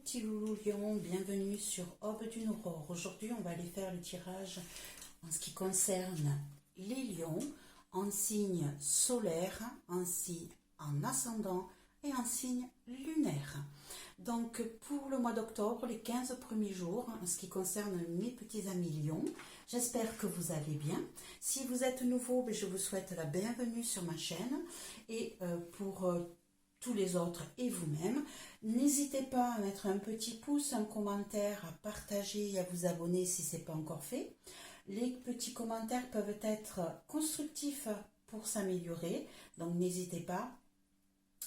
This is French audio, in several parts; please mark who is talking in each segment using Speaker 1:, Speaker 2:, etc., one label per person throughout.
Speaker 1: Petit loulou lion, bienvenue sur Aube d'une aurore. Aujourd'hui, on va aller faire le tirage en ce qui concerne les lions en signe solaire, ainsi en ascendant et en signe lunaire. Donc, pour le mois d'octobre, les 15 premiers jours, en ce qui concerne mes petits amis lions, j'espère que vous allez bien. Si vous êtes nouveau, je vous souhaite la bienvenue sur ma chaîne. Et pour tous les autres et vous-même, n'hésitez pas à mettre un petit pouce, un commentaire, à partager et à vous abonner si ce n'est pas encore fait. Les petits commentaires peuvent être constructifs pour s'améliorer, donc n'hésitez pas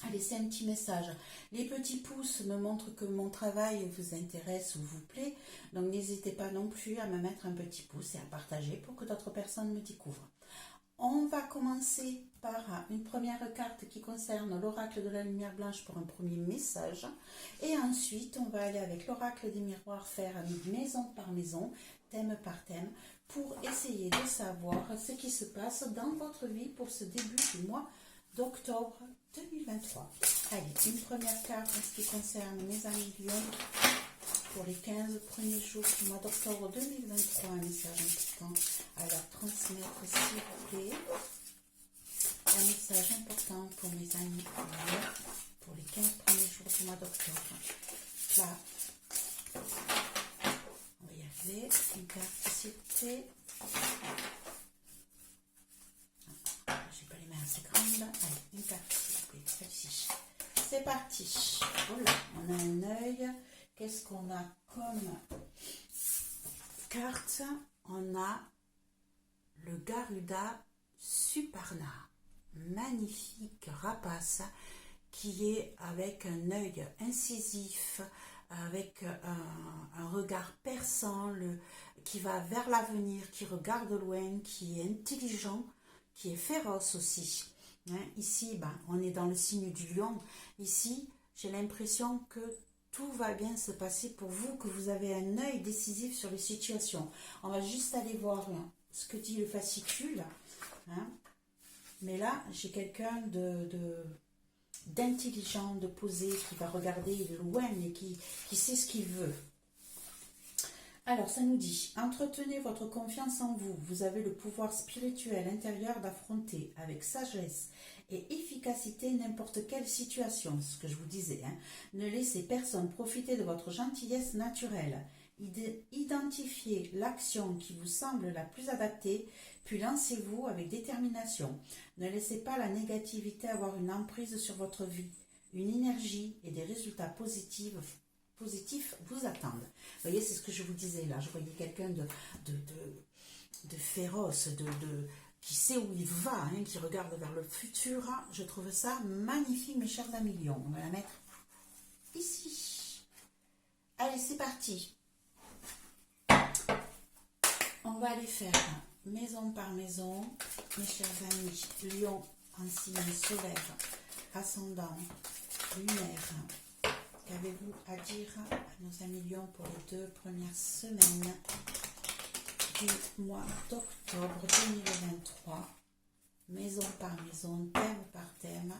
Speaker 1: à laisser un petit message. Les petits pouces me montrent que mon travail vous intéresse ou vous plaît, donc n'hésitez pas non plus à me mettre un petit pouce et à partager pour que d'autres personnes me découvrent. On va commencer par une première carte qui concerne l'oracle de la lumière blanche pour un premier message. Et ensuite, on va aller avec l'oracle des miroirs, faire maison par maison, thème par thème, pour essayer de savoir ce qui se passe dans votre vie pour ce début du mois d'octobre 2023. Allez, une première carte en ce qui concerne mes amis lions. Pour les 15 premiers jours du mois d'octobre 2023, un message important à leur transmettre, s'il vous plaît. Un message important pour mes amis pour les 15 premiers jours du mois d'octobre. Là, on va y arriver. Une carte, s'il vous plaît. J'ai pas les mains assez grandes. Allez, une carte, s'il vous plaît. Celle-ci. C'est parti. Voilà, on a un œil. Qu'est-ce qu'on a comme carte? On a le Garuda Suparna, magnifique rapace qui est avec un œil incisif, avec un regard perçant, qui va vers l'avenir, qui regarde loin, qui est intelligent, qui est féroce aussi. Ici, on est dans le signe du lion. Ici, j'ai l'impression que tout va bien se passer pour vous, que vous avez un œil décisif sur les situations. On va juste aller voir ce que dit le fascicule. Mais là, j'ai quelqu'un d'intelligent, de posé, qui va regarder loin et qui sait ce qu'il veut. Alors, ça nous dit, entretenez votre confiance en vous. Vous avez le pouvoir spirituel intérieur d'affronter avec sagesse et efficacité n'importe quelle situation, ce que je vous disais. Ne laissez personne profiter de votre gentillesse naturelle. Identifiez l'action qui vous semble la plus adaptée, puis lancez-vous avec détermination. Ne laissez pas la négativité avoir une emprise sur votre vie. Une énergie et des résultats positifs vous attendent. Vous voyez, c'est ce que je vous disais là. Je voyais quelqu'un de féroce, qui sait où il va, qui regarde vers le futur. Je trouve ça magnifique, mes chers amis lions. On va la mettre ici. Allez, c'est parti. On va aller faire maison par maison, mes chers amis lions en signe solaire, ascendant, lunaire. Qu'avez-vous à dire à nos amis lions pour les 2 premières semaines du mois d'octobre 2023? Maison par maison, thème par thème.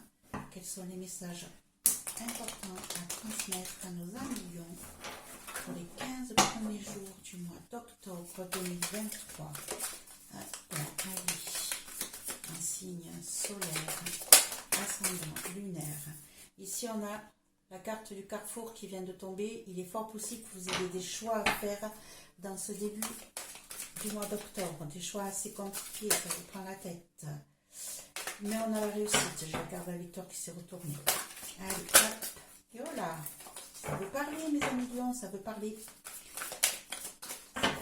Speaker 1: Quels sont les messages importants à transmettre à nos amis lions pour les 15 premiers jours du mois d'octobre 2023? Un signe solaire, ascendant, lunaire. Ici, on a la carte du carrefour qui vient de tomber. Il est fort possible que vous ayez des choix à faire dans ce début du mois d'octobre. Des choix assez compliqués, ça vous prend la tête. Mais on a la réussite. Je regarde la victoire qui s'est retournée. Allez, hop. Et voilà. Ça veut parler, mes amis lions, ça veut parler.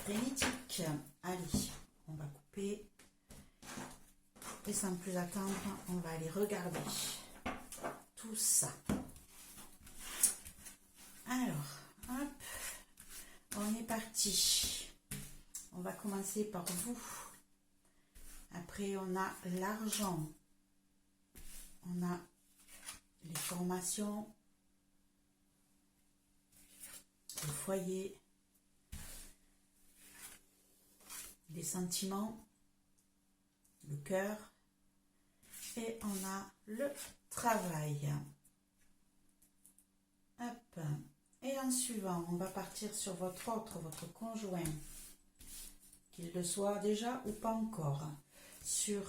Speaker 1: Frénétique. Allez, on va couper. Et sans plus attendre, on va aller regarder tout ça. Alors, hop, on est parti. On va commencer par vous. Après, on a l'argent. On a les formations, le foyer, les sentiments, le cœur. Et on a le travail. Hop. Et en suivant, on va partir sur votre autre, votre conjoint, qu'il le soit déjà ou pas encore. Sur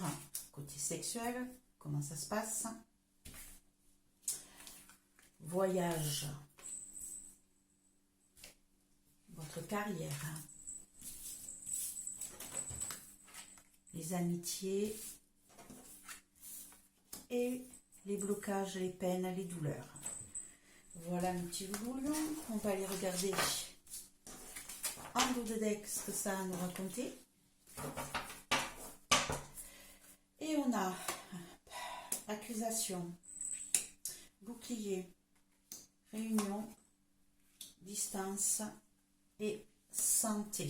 Speaker 1: côté sexuel, comment ça se passe? Voyage, votre carrière, les amitiés et les blocages, les peines, les douleurs. Voilà mes petits loulous, on va aller regarder en dos de deck ce que ça a à nous raconter. Et on a accusation, bouclier, réunion, distance et santé.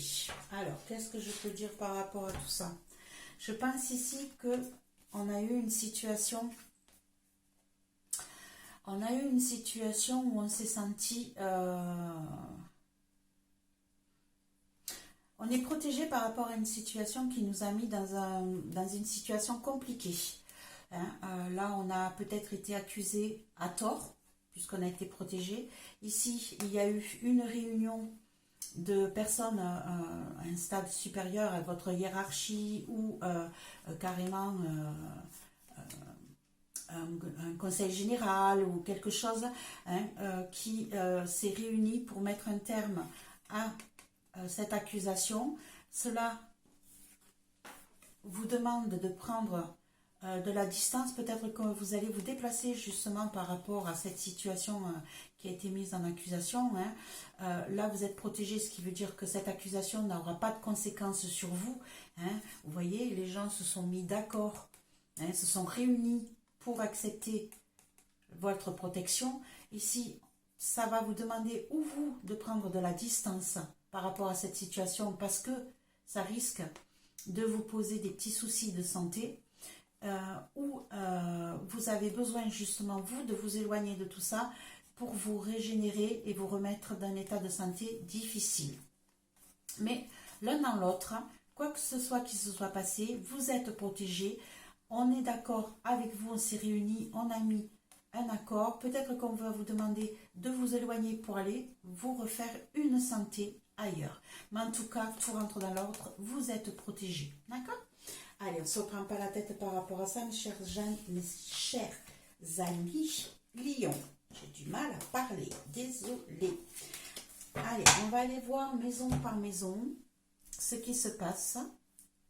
Speaker 1: Alors, qu'est-ce que je peux dire par rapport à tout ça? Je pense ici que on a eu une situation où on s'est senti on est protégé par rapport à une situation qui nous a mis dans une situation compliquée. Hein, là, on a peut-être été accusé à tort, puisqu'on a été protégé. Ici, il y a eu une réunion de personnes à un stade supérieur à votre hiérarchie ou carrément un conseil général ou quelque chose, hein, qui s'est réuni pour mettre un terme à cette accusation. Cela vous demande de prendre de la distance. Peut-être que vous allez vous déplacer justement par rapport à cette situation qui a été mise en accusation. Hein. Là, vous êtes protégé, ce qui veut dire que cette accusation n'aura pas de conséquences sur vous. Hein. Vous voyez, les gens se sont mis d'accord, hein, se sont réunis pour accepter votre protection. Ici, ça va vous demander ou vous de prendre de la distance par rapport à cette situation parce que ça risque de vous poser des petits soucis de santé. Où vous avez besoin justement, vous, de vous éloigner de tout ça pour vous régénérer et vous remettre d'un état de santé difficile. Mais l'un dans l'autre, quoi que ce soit qui se soit passé, vous êtes protégés. On est d'accord avec vous, on s'est réunis, on a mis un accord. Peut-être qu'on va vous demander de vous éloigner pour aller vous refaire une santé ailleurs. Mais en tout cas, tout rentre dans l'ordre, vous êtes protégés. D'accord ? Allez, on ne se prend pas la tête par rapport à ça, mes chers amis lions. J'ai du mal à parler, désolée. Allez, on va aller voir maison par maison ce qui se passe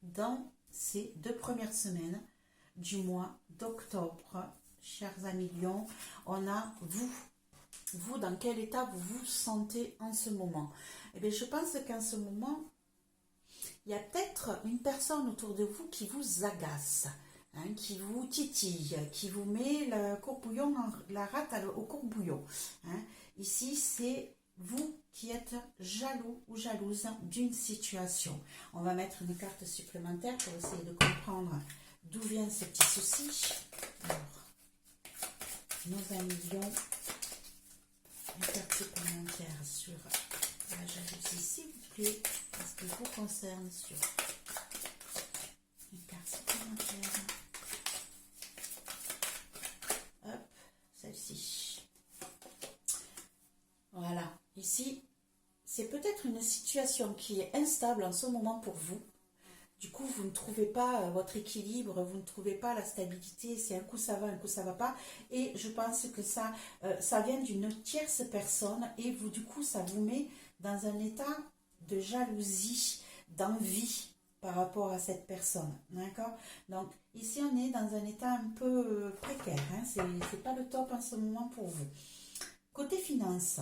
Speaker 1: dans ces 2 premières semaines du mois d'octobre. Chers amis lions, on a vous. Vous, dans quel état vous vous sentez en ce moment? Eh bien, je pense qu'en ce moment, il y a peut-être une personne autour de vous qui vous agace, hein, qui vous titille, qui vous met le courbouillon, la rate au courbouillon. Hein. Ici, c'est vous qui êtes jaloux ou jalouse d'une situation. On va mettre une carte supplémentaire pour essayer de comprendre d'où viennent ces petits soucis. Alors, nos amis lions, une carte supplémentaire sur la jalousie, s'il vous plaît, parce qu'il vous concerne sur une carte supplémentaire. Hop, celle-ci. Voilà, ici, c'est peut-être une situation qui est instable en ce moment pour vous. Du coup, vous ne trouvez pas votre équilibre, vous ne trouvez pas la stabilité, c'est un coup ça va, un coup ça va pas. Et je pense que ça vient d'une tierce personne et vous, du coup, ça vous met dans un état de jalousie, d'envie par rapport à cette personne. D'accord? Donc, ici, on est dans un état un peu précaire. Hein? C'est pas le top en ce moment pour vous. Côté finance,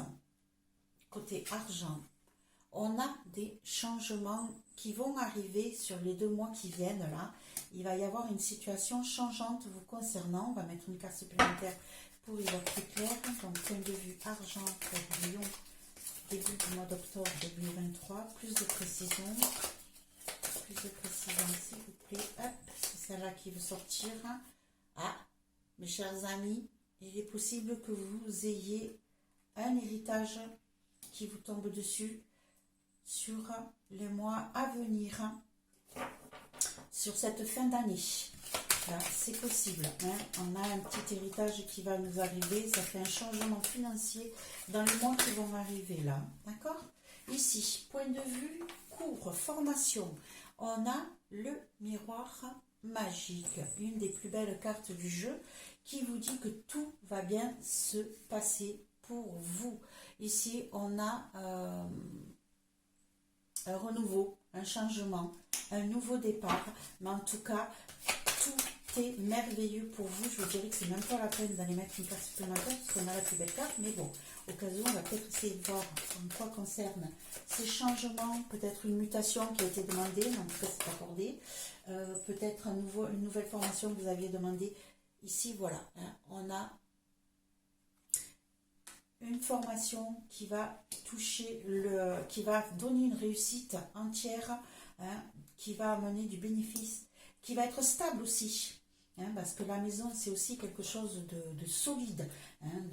Speaker 1: côté argent, on a des changements qui vont arriver sur les 2 mois qui viennent là. Il va y avoir une situation changeante vous concernant. On va mettre une carte supplémentaire pour y voir plus clair. Donc, point de vue argent pour Lyon, début du mois d'octobre 2023. Plus de précision. Plus de précision, s'il vous plaît. Hop, c'est celle-là qui veut sortir. Ah, mes chers amis, il est possible que vous ayez un héritage qui vous tombe dessus sur les mois à venir, sur cette fin d'année. Là, c'est possible. Hein. On a un petit héritage qui va nous arriver. Ça fait un changement financier dans les mois qui vont arriver là. D'accord? Ici, point de vue, cours, formation. On a le miroir magique. Une des plus belles cartes du jeu qui vous dit que tout va bien se passer pour vous. Ici, on a un renouveau, un changement, un nouveau départ. Mais en tout cas, tout est merveilleux pour vous. Je vous dirais que c'est même pas la peine d'aller mettre une carte supplémentaire parce qu'on a la plus belle carte. Mais bon, au cas où, on va peut-être essayer de voir en quoi concerne ces changements. Peut-être une mutation qui a été demandée, mais en tout cas c'est accordé. Peut-être une nouvelle formation que vous aviez demandé. Ici, voilà, hein, on a une formation qui va toucher qui va donner une réussite entière, hein, qui va amener du bénéfice, qui va être stable aussi, hein, parce que la maison c'est aussi quelque chose de solide, hein,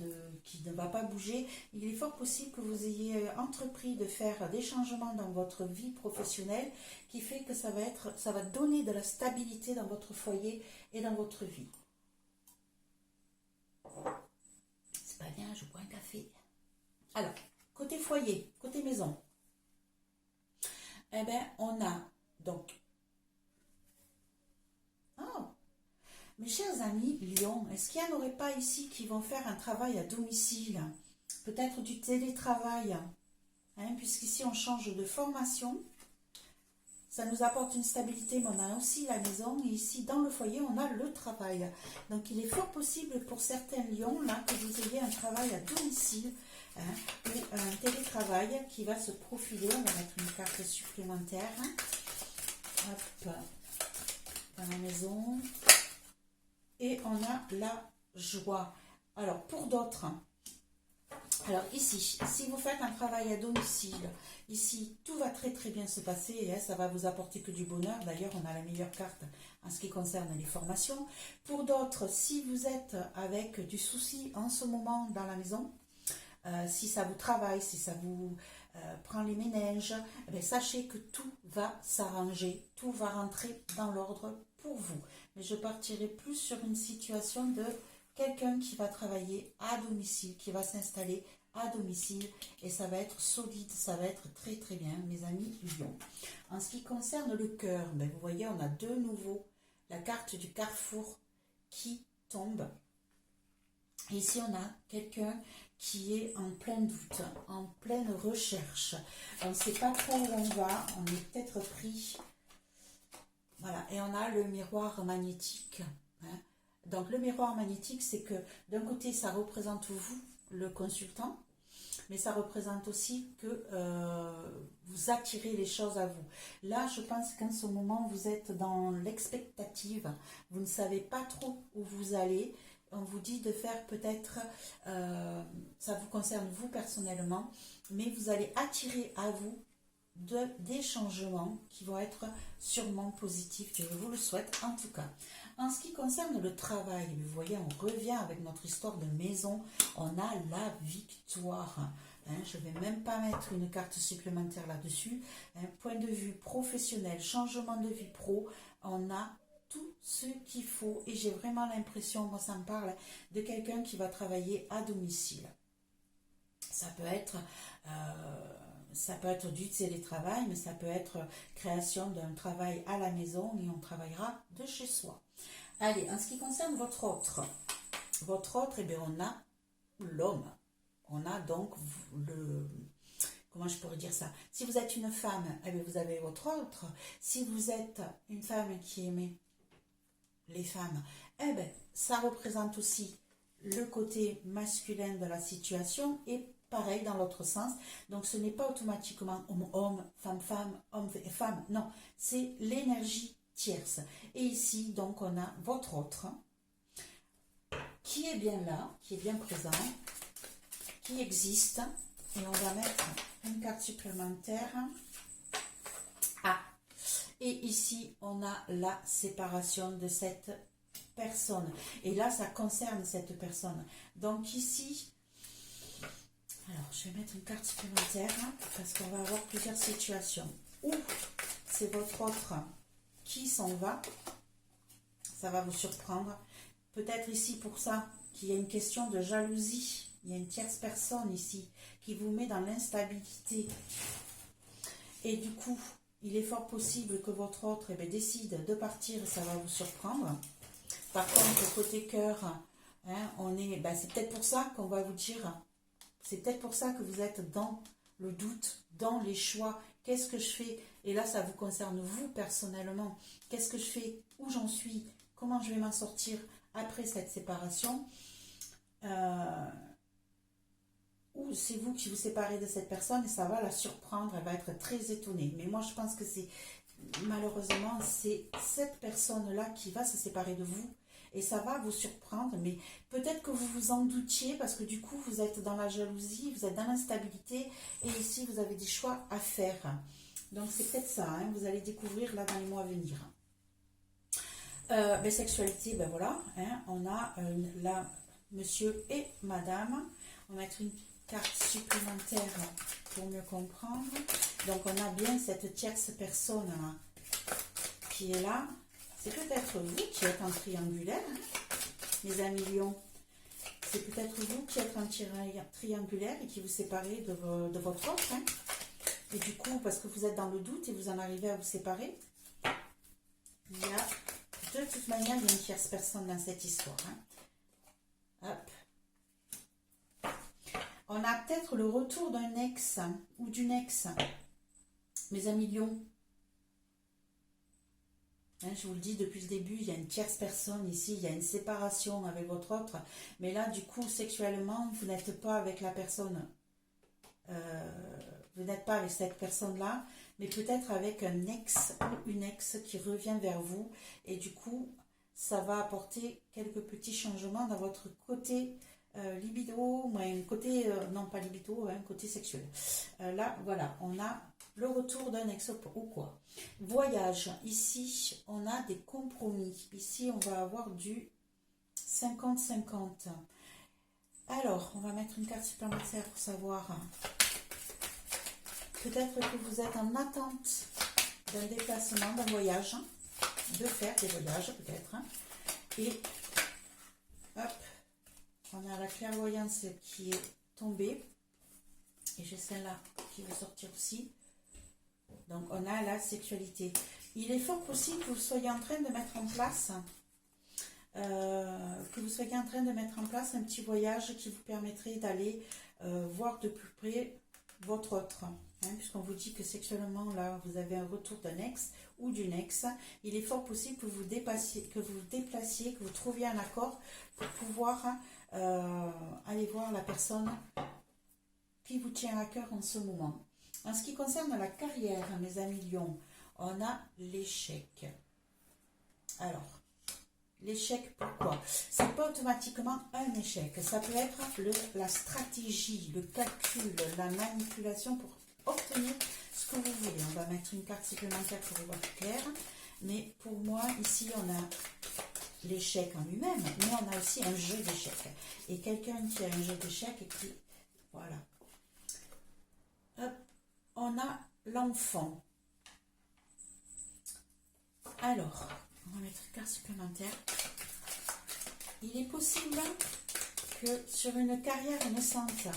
Speaker 1: qui ne va pas bouger. Il est fort possible que vous ayez entrepris de faire des changements dans votre vie professionnelle qui fait que ça va donner de la stabilité dans votre foyer et dans votre vie. C'est pas bien, je bois un café. Alors, côté foyer, côté maison, eh bien, on a donc... Oh, mes chers amis Lion, est-ce qu'il n'y en aurait pas ici qui vont faire un travail à domicile? Peut-être du télétravail, hein, puisqu'ici on change de formation. Ça nous apporte une stabilité, mais on a aussi la maison. Et ici, dans le foyer, on a le travail. Donc, il est fort possible pour certains lions, là, que vous ayez un travail à domicile, hein, ou un télétravail qui va se profiler. On va mettre une carte supplémentaire. Hop, dans la maison. Et on a la joie. Alors, pour d'autres... Alors ici, si vous faites un travail à domicile, ici, tout va très très bien se passer, hein, ça va vous apporter que du bonheur. D'ailleurs, on a la meilleure carte en ce qui concerne les formations. Pour d'autres, si vous êtes avec du souci en ce moment dans la maison, si ça vous travaille, si ça vous prend les méninges, eh sachez que tout va s'arranger, tout va rentrer dans l'ordre pour vous. Mais je partirai plus sur une situation de... quelqu'un qui va travailler à domicile, qui va s'installer à domicile et ça va être solide, ça va être très très bien, mes amis Lion. En ce qui concerne le cœur, ben vous voyez, on a de nouveau la carte du carrefour qui tombe. Et ici, on a quelqu'un qui est en plein doute, en pleine recherche. On ne sait pas trop où on va, on est peut-être pris. Voilà, et on a le miroir magnétique, hein. Donc, le miroir magnétique, c'est que d'un côté, ça représente vous, le consultant, mais ça représente aussi que vous attirez les choses à vous. Là, je pense qu'en ce moment, vous êtes dans l'expectative. Vous ne savez pas trop où vous allez. On vous dit de faire peut-être, ça vous concerne vous personnellement, mais vous allez attirer à vous des changements qui vont être sûrement positifs. Je vous le souhaite en tout cas. En ce qui concerne le travail, vous voyez, on revient avec notre histoire de maison. On a la victoire. Hein, je ne vais même pas mettre une carte supplémentaire là-dessus. Point de vue professionnel, changement de vie pro, on a tout ce qu'il faut. Et j'ai vraiment l'impression, moi ça me parle, de quelqu'un qui va travailler à domicile. Ça peut être du télétravail, mais ça peut être création d'un travail à la maison et on travaillera de chez soi. Allez, en ce qui concerne votre autre, eh bien, on a l'homme. On a donc comment je pourrais dire ça? Si vous êtes une femme, eh bien, vous avez votre autre. Si vous êtes une femme qui aimait les femmes, eh bien, ça représente aussi le côté masculin de la situation et pareil dans l'autre sens. Donc, ce n'est pas automatiquement homme-homme, femme-femme, homme et femme. Non, c'est l'énergie tierce. Et ici, donc, on a votre autre qui est bien là, qui est bien présent, qui existe. Et on va mettre une carte supplémentaire. Ah, et ici, on a la séparation de cette personne. Et là, ça concerne cette personne. Donc ici, alors je vais mettre une carte supplémentaire parce qu'on va avoir plusieurs situations. Ou c'est votre autre qui s'en va. ça va vous surprendre. Peut-être ici pour ça qu'il y a une question de jalousie. Il y a une tierce personne ici qui vous met dans l'instabilité. Et du coup, il est fort possible que votre autre décide de partir et ça va vous surprendre. Par contre, côté cœur, hein, c'est peut-être pour ça qu'on va vous dire, c'est peut-être pour ça que vous êtes dans le doute, dans les choix. Qu'est-ce que je fais? Et là, ça vous concerne vous personnellement. Qu'est-ce que je fais? Où j'en suis? Comment je vais m'en sortir après cette séparation? Ou c'est vous qui vous séparez de cette personne et ça va la surprendre, elle va être très étonnée. Mais moi, je pense que malheureusement, c'est cette personne-là qui va se séparer de vous et ça va vous surprendre. Mais peut-être que vous vous en doutiez parce que du coup, vous êtes dans la jalousie, vous êtes dans l'instabilité et ici, vous avez des choix à faire. Donc, c'est peut-être ça, hein, vous allez découvrir là dans les mois à venir. Sexualité, voilà, hein, on a là monsieur et madame. On va mettre une carte supplémentaire pour mieux comprendre. Donc on a bien cette tierce personne hein, qui est là. C'est peut-être vous qui êtes en triangulaire, hein, mes amis lions. C'est peut-être vous qui êtes en triangulaire et qui vous séparez de votre autre. Hein. Et du coup, parce que vous êtes dans le doute et vous en arrivez à vous séparer, il y a de toute manière, il y a une tierce personne dans cette histoire. Hein. Hop. On a peut-être le retour d'un ex ou d'une ex. Mes amis lions. Hein, je vous le dis depuis le début, il y a une tierce personne ici, il y a une séparation avec votre autre. Mais là, du coup, sexuellement, vous n'êtes pas avec la personne. Vous n'êtes pas avec cette personne-là, mais peut-être avec un ex ou une ex qui revient vers vous. Et du coup, ça va apporter quelques petits changements dans votre côté libido, côté, non pas libido, côté sexuel. Là, voilà, on a le retour d'un ex ou quoi. Voyage, ici, on a des compromis. Ici, on va avoir du 50-50. Alors, on va mettre une carte supplémentaire pour savoir... Peut-être que vous êtes en attente d'un déplacement, d'un voyage, de faire des voyages peut-être. Et hop, on a la clairvoyance qui est tombée. Et j'ai celle-là qui va sortir aussi. Donc on a la sexualité. Il est fort possible que vous soyez en train de mettre en place... un petit voyage qui vous permettrait d'aller voir de plus près votre autre. Puisqu'on vous dit que sexuellement, là, vous avez un retour d'un ex ou d'une ex, il est fort possible que vous déplaciez, que vous trouviez un accord pour pouvoir aller voir la personne qui vous tient à cœur en ce moment. En ce qui concerne la carrière, mes amis lions, on a l'échec. Alors, l'échec, pourquoi? C'est pas automatiquement un échec. Ça peut être la stratégie, le calcul, la manipulation pour obtenir ce que vous voulez. On va mettre une carte supplémentaire pour voir plus clair. Mais pour moi, ici, on a l'échec en lui-même, mais on a aussi un jeu d'échecs. Et quelqu'un qui a un jeu d'échecs et qui... Voilà. Hop, on a l'enfant. Alors, on va mettre une carte supplémentaire. Il est possible que sur une carrière naissante,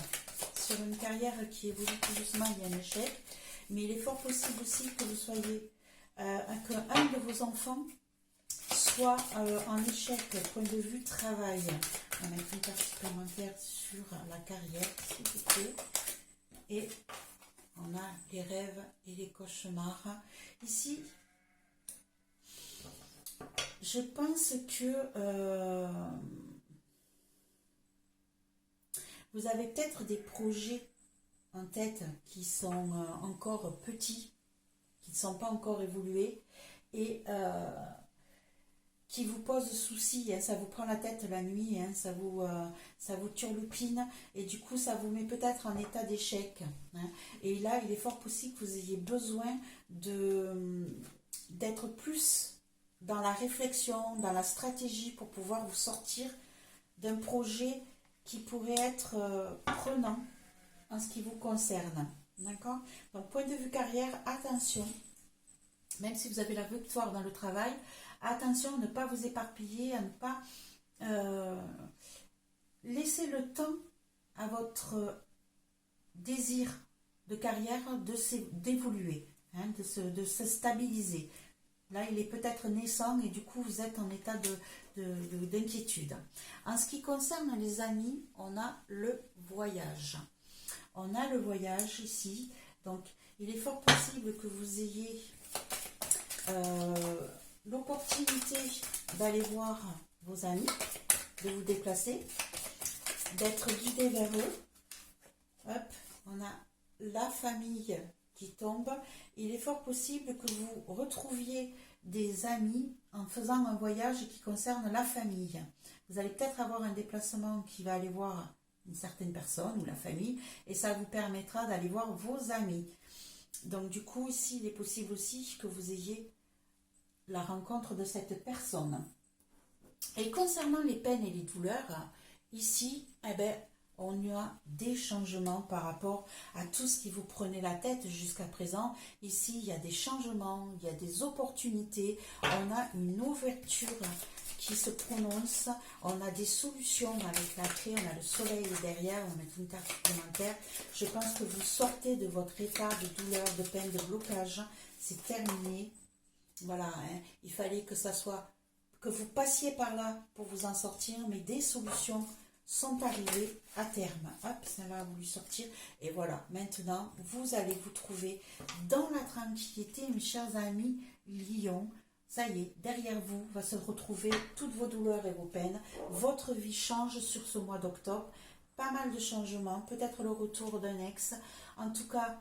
Speaker 1: sur une carrière qui évolue tout doucement, il y a un échec, mais il est fort possible aussi que vous soyez, qu'un de vos enfants soit en échec point de vue travail. On va mettre une carte supplémentaire sur la carrière, s'il vous plaît. Et on a les rêves et les cauchemars. Ici, je pense que vous avez peut-être des projets en tête qui sont encore petits, qui ne sont pas encore évolués et qui vous posent souci. Hein, ça vous prend la tête la nuit, hein, ça vous turlupine et du coup ça vous met peut-être en état d'échec. Hein, et là, il est fort possible que vous ayez besoin d'être plus dans la réflexion, dans la stratégie pour pouvoir vous sortir d'un projet qui pourrait être prenant en ce qui vous concerne. D'accord? Donc, point de vue carrière, attention. Même si vous avez la victoire dans le travail, Attention à ne pas vous éparpiller, à ne pas laisser le temps à votre désir de carrière d'évoluer, hein, de se stabiliser. Là, il est peut-être naissant et du coup, vous êtes en état d'inquiétude. En ce qui concerne les amis, on a le voyage. On a le voyage ici. Donc, il est fort possible que vous ayez l'opportunité d'aller voir vos amis, de vous déplacer, d'être guidé vers eux. Hop, on a la famille qui tombe. Il est fort possible que vous retrouviez des amis en faisant un voyage qui concerne la famille. Vous allez peut-être avoir un déplacement qui va aller voir une certaine personne ou la famille et ça vous permettra d'aller voir vos amis. Donc du coup, ici, il est possible aussi que vous ayez la rencontre de cette personne. Et concernant les peines et les douleurs, ici, eh ben, on y a des changements par rapport à tout ce qui vous prenait la tête jusqu'à présent. Ici, il y a des changements, il y a des opportunités, on a une ouverture qui se prononce, on a des solutions avec la clé, on a le soleil derrière, on met une carte supplémentaire. Je pense que vous sortez de votre état de douleur, de peine, de blocage, c'est terminé. Voilà, hein. Il fallait que ça soit, que vous passiez par là pour vous en sortir, mais des solutions sont arrivées à terme. Hop, ça va voulu sortir. Et voilà, maintenant, vous allez vous trouver dans la tranquillité, mes chers amis Lion. Ça y est, derrière vous va se retrouver toutes vos douleurs et vos peines. Votre vie change sur ce mois d'octobre. Pas mal de changements, peut-être le retour d'un ex. En tout cas,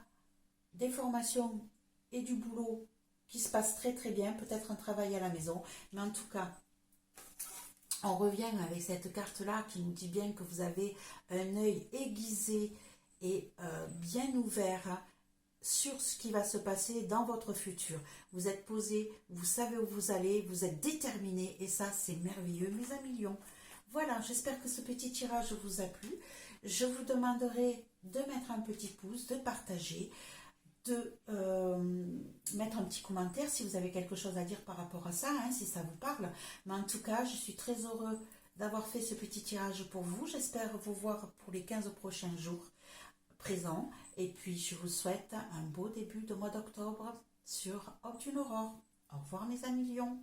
Speaker 1: des formations et du boulot qui se passe très très bien. Peut-être un travail à la maison. Mais en tout cas, on revient avec cette carte-là qui nous dit bien que vous avez un œil aiguisé et bien ouvert sur ce qui va se passer dans votre futur. Vous êtes posé, vous savez où vous allez, vous êtes déterminé et ça c'est merveilleux mes amis Lions. Voilà, j'espère que ce petit tirage vous a plu. Je vous demanderai de mettre un petit pouce, de partager, de mettre un petit commentaire si vous avez quelque chose à dire par rapport à ça, hein, si ça vous parle. Mais en tout cas, je suis très heureux d'avoir fait ce petit tirage pour vous. J'espère vous voir pour les 15 prochains jours présents. Et puis, je vous souhaite un beau début de mois d'octobre sur Aube d'une Aurore. Au revoir mes amis Lions.